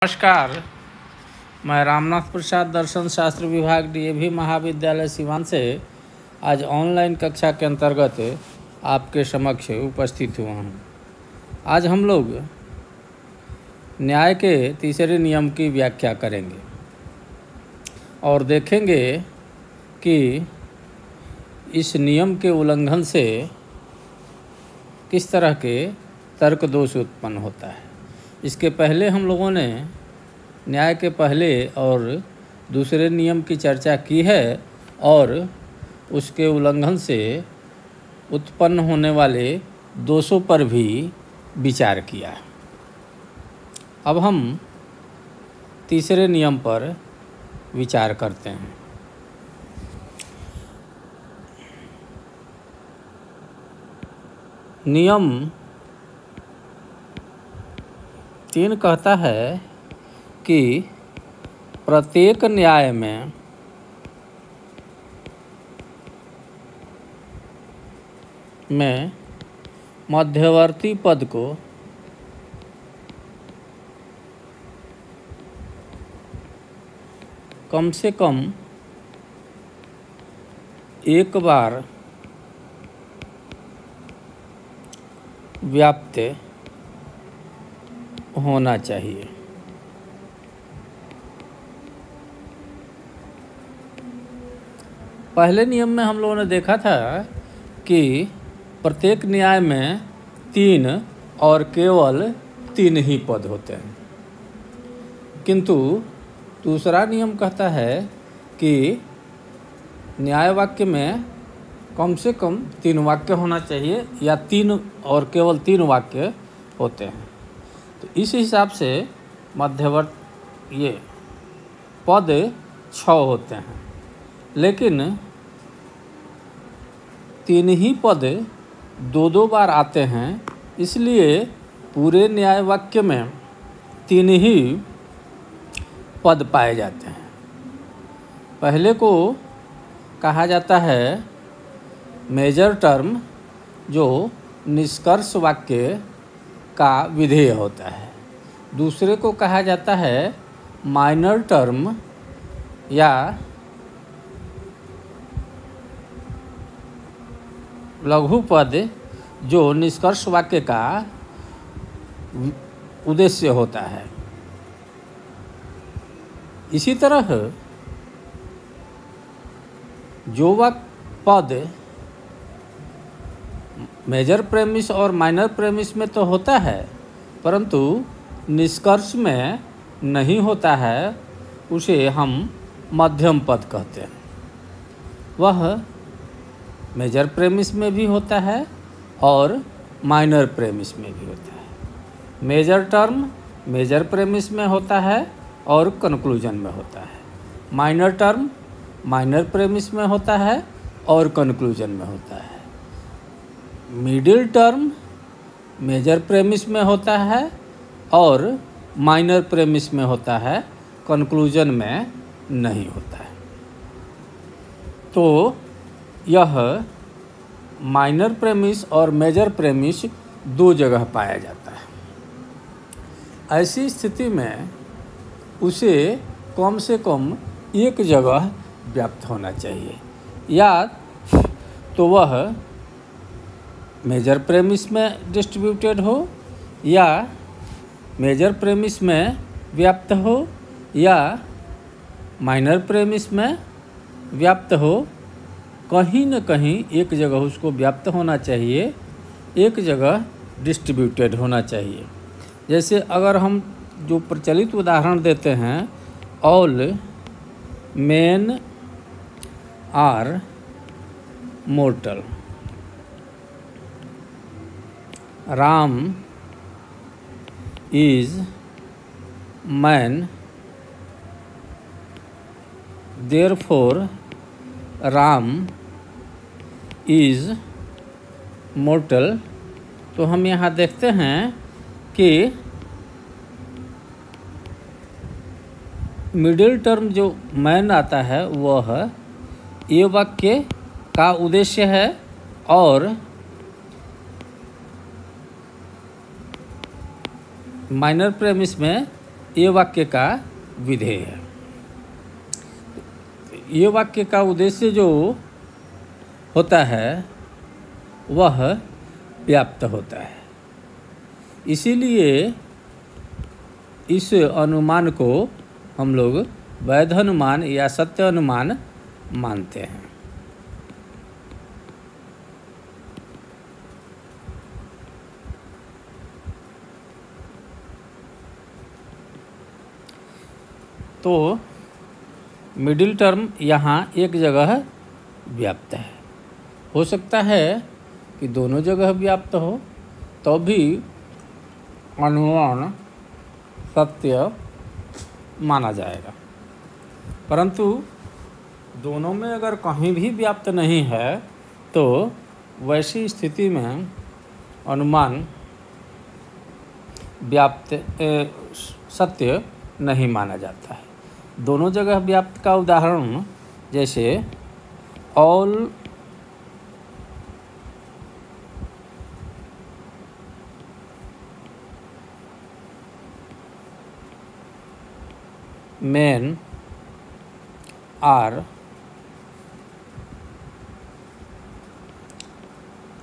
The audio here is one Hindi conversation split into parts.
नमस्कार। मैं रामनाथ प्रसाद दर्शन शास्त्र विभाग डीएवी महाविद्यालय सिवान से आज ऑनलाइन कक्षा के अंतर्गत आपके समक्ष उपस्थित हुआ हूँ। आज हम लोग न्याय के तीसरे नियम की व्याख्या करेंगे और देखेंगे कि इस नियम के उल्लंघन से किस तरह के तर्क दोष उत्पन्न होता है। इसके पहले हम लोगों ने न्याय के पहले और दूसरे नियम की चर्चा की है और उसके उल्लंघन से उत्पन्न होने वाले दोषों पर भी विचार किया। अब हम तीसरे नियम पर विचार करते हैं। नियम 3 कहता है कि प्रत्येक न्याय में मध्यवर्ती पद को कम से कम एक बार व्याप्त होना चाहिए। पहले नियम में हम लोगों ने देखा था कि प्रत्येक न्याय में 3 और केवल 3 ही पद होते हैं, किंतु दूसरा नियम कहता है कि न्याय वाक्य में कम से कम 3 वाक्य होना चाहिए या 3 और केवल 3 वाक्य होते हैं। तो इस हिसाब से मध्यवर्ती ये पद 6 होते हैं, लेकिन 3 ही पद 2 बार आते हैं, इसलिए पूरे न्याय वाक्य में 3 ही पद पाए जाते हैं। पहले को कहा जाता है मेजर टर्म, जो निष्कर्ष वाक्य का विधेय होता है। दूसरे को कहा जाता है माइनर टर्म या लघु पद, जो निष्कर्ष वाक्य का उद्देश्य होता है। इसी तरह जो पद मेजर प्रेमिस और माइनर प्रेमिस में तो होता है, परंतु निष्कर्ष में नहीं होता है, उसे हम मध्यम पद कहते हैं। वह मेजर प्रेमिस में भी होता है और माइनर प्रेमिस में भी होता है। मेजर टर्म मेजर प्रेमिस में होता है और कंक्लूजन में होता है। माइनर टर्म माइनर प्रेमिस में होता है और कंक्लूजन में होता है। मिडिल टर्म मेजर प्रेमिस में होता है और माइनर प्रेमिस में होता है, कंक्लूजन में नहीं होता है। तो यह माइनर प्रेमिस और मेजर प्रेमिस 2 जगह पाया जाता है। ऐसी स्थिति में उसे कम से कम एक जगह व्याप्त होना चाहिए, या तो वह मेजर प्रेमिस में डिस्ट्रीब्यूटेड हो, या मेजर प्रेमिस में व्याप्त हो, या माइनर प्रेमिस में व्याप्त हो। कहीं न कहीं एक जगह उसको व्याप्त होना चाहिए, एक जगह डिस्ट्रीब्यूटेड होना चाहिए। जैसे अगर हम जो प्रचलित उदाहरण देते हैं, all men are mortal, Ram is man, therefore Ram is mortal. तो हम यहाँ देखते हैं कि मिडिल टर्म जो मैन आता है वह ये वाक्य का उद्देश्य है, और माइनर प्रेमिस में ये वाक्य का विधेय है। ये वाक्य का उद्देश्य जो होता है वह व्याप्त होता है। इसीलिए इस अनुमान को हम लोग वैध अनुमान या सत्य अनुमान मानते हैं। तो मिडिल टर्म यहाँ एक जगह व्याप्त है। हो सकता है कि दोनों जगह व्याप्त हो तो भी अनुमान सत्य माना जाएगा, परंतु दोनों में अगर कहीं भी व्याप्त नहीं है तो वैसी स्थिति में अनुमान व्याप्त सत्य नहीं माना जाता है। दोनों जगह व्याप्त का उदाहरण जैसे ऑल men are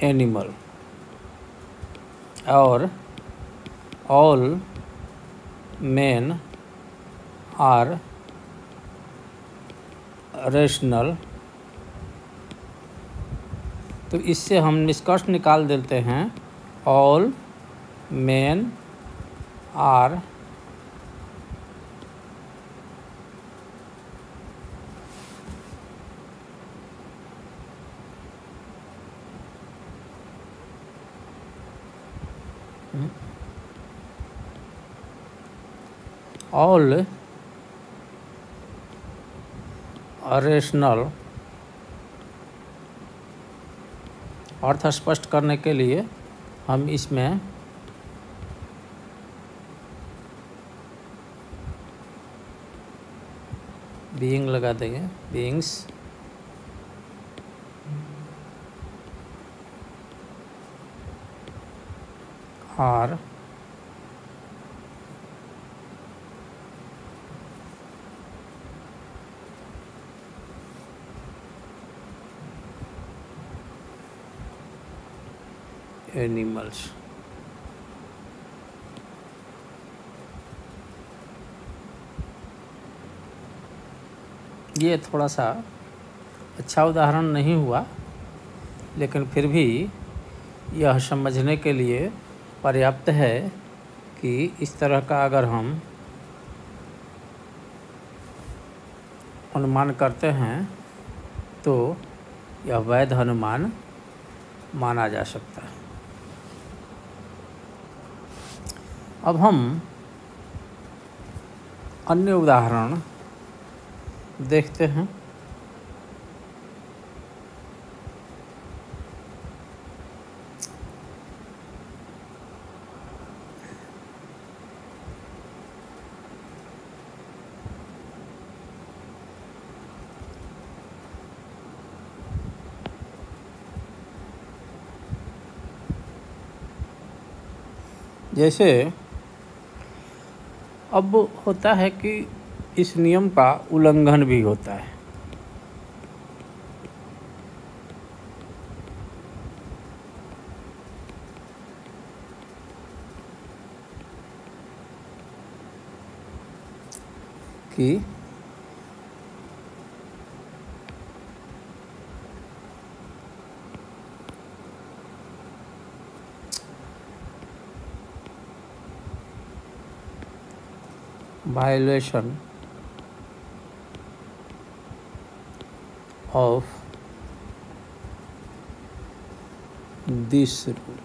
animal और all men are rational। तो इससे हम निष्कर्ष निकाल देते हैं all men are all rational. अर्थ स्पष्ट करने के लिए हम इसमें बीइंग लगा देंगे, बीइंग्स आर एनिमल्स। ये थोड़ा सा अच्छा उदाहरण नहीं हुआ, लेकिन फिर भी यह समझने के लिए पर्याप्त है कि इस तरह का अगर हम अनुमान करते हैं तो यह वैध अनुमान माना जा सकता है। अब हम अन्य उदाहरण देखते हैं। जैसे अब होता है कि इस नियम का उल्लंघन भी होता है। कि violation of this rule।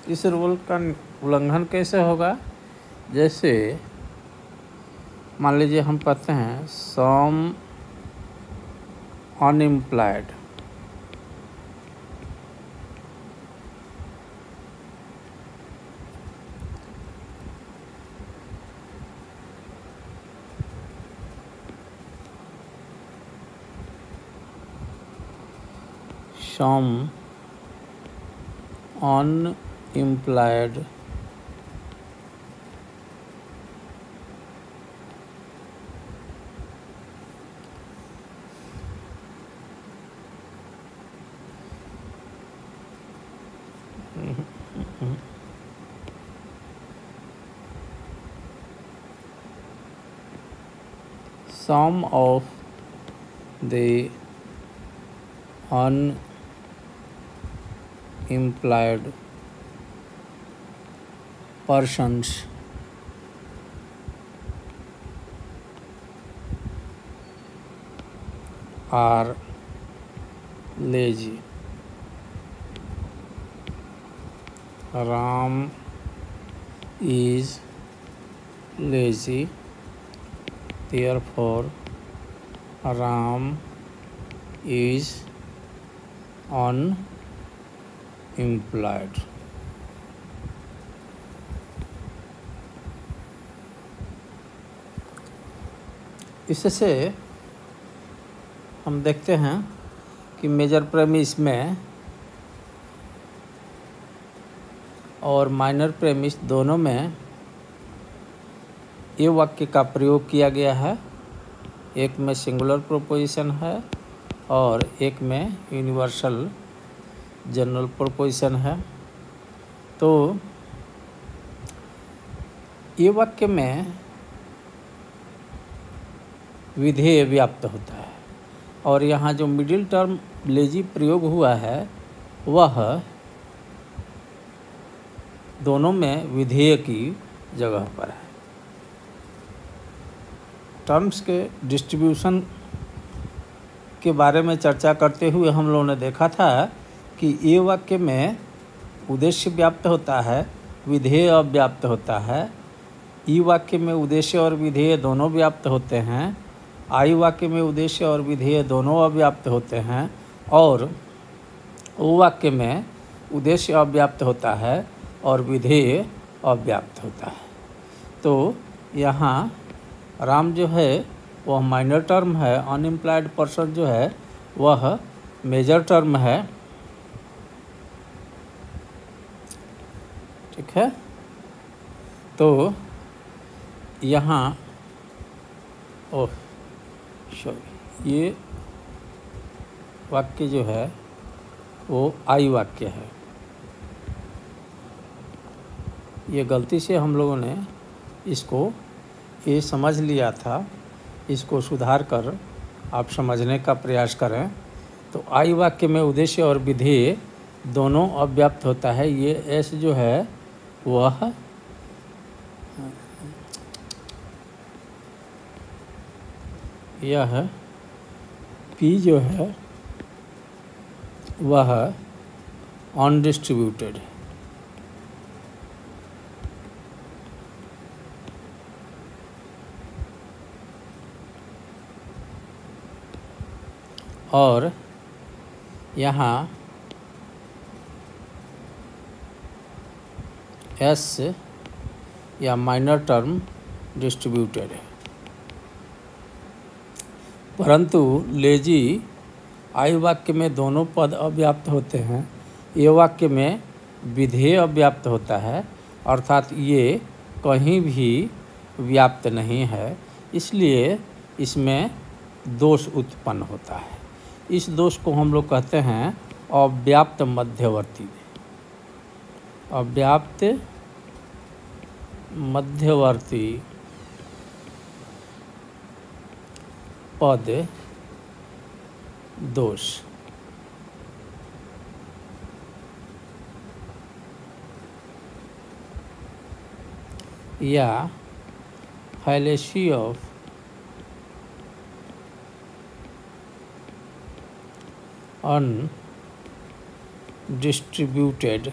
इस रूल का उल्लंघन कैसे होगा? जैसे मान लीजिए हम कहते हैं सम unemployed, some unemployed implied sum of the unimplied persons are lazy. Ram is lazy, therefore Ram is unemployed. इससे हम देखते हैं कि मेजर प्रेमिस में और माइनर प्रेमिस दोनों में ये वाक्य का प्रयोग किया गया है। एक में सिंगुलर प्रोपोजिशन है और एक में यूनिवर्सल जनरल प्रोपोजिशन है। तो ये वाक्य में विधेय व्याप्त होता है और यहाँ जो मिडिल टर्म लेजी प्रयोग हुआ है वह दोनों में विधेय की जगह पर है। टर्म्स के डिस्ट्रीब्यूशन के बारे में चर्चा करते हुए हम लोगों ने देखा था कि ये वाक्य में उद्देश्य व्याप्त होता है, विधेय अव्याप्त होता है। ई वाक्य में उद्देश्य और विधेय दोनों व्याप्त होते हैं। आई वाक्य में उद्देश्य और विधेय दोनों अव्याप्त होते हैं और ओ वाक्य में उद्देश्य अव्याप्त होता है और विधेय अव्याप्त होता है। तो यहाँ राम जो है वह माइनर टर्म है, अनएम्प्लॉयड पर्सन जो है वह मेजर टर्म है। ठीक है, तो यहाँ ये वाक्य जो है वो आई वाक्य है। ये गलती से हम लोगों ने इसको ये समझ लिया था, इसको सुधार कर आप समझने का प्रयास करें। तो आई वाक्य में उद्देश्य और विधेय दोनों अव्याप्त होता है। ये एस जो है वह यह पी जो है वह अनडिस्ट्रीब्यूटेड है। और यहाँ एस या माइनर टर्म डिस्ट्रीब्यूटेड है। परंतु लेजी आई वाक्य में दोनों पद अव्याप्त होते हैं। ये वाक्य में विधेय अव्याप्त होता है, अर्थात ये कहीं भी व्याप्त नहीं है, इसलिए इसमें दोष उत्पन्न होता है। इस दोष को हम लोग कहते हैं अव्याप्त मध्यवर्ती। अव्याप्त मध्यवर्ती पद दोष। या fallacy of undistributed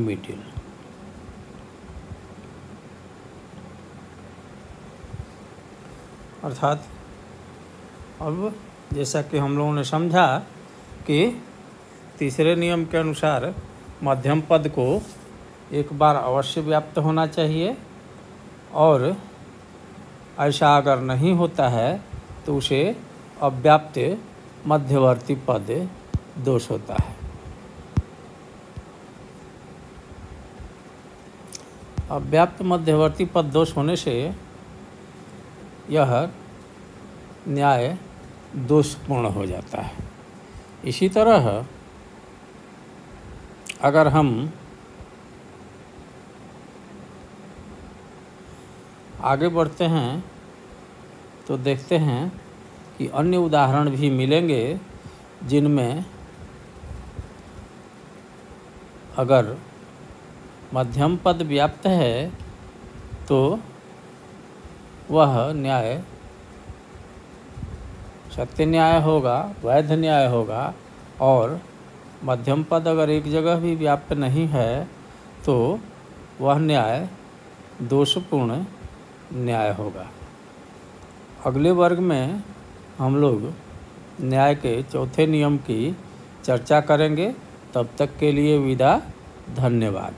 middle। अर्थात अब जैसा कि हम लोगों ने समझा कि तीसरे नियम के अनुसार मध्यम पद को एक बार अवश्य व्याप्त होना चाहिए और ऐसा अगर नहीं होता है तो उसे अव्याप्त मध्यवर्ती पद दोष होता है। अव्याप्त मध्यवर्ती पद दोष होने से यह न्याय दोषपूर्ण हो जाता है। इसी तरह अगर हम आगे बढ़ते हैं तो देखते हैं कि अन्य उदाहरण भी मिलेंगे जिनमें अगर मध्यम पद व्याप्त है तो वह न्याय सत्य न्याय होगा, वैध न्याय होगा, और मध्यम पद अगर एक जगह भी व्याप्त नहीं है तो वह न्याय दोषपूर्ण न्याय होगा। अगले वर्ग में हम लोग न्याय के चौथे नियम की चर्चा करेंगे। तब तक के लिए विदा। धन्यवाद।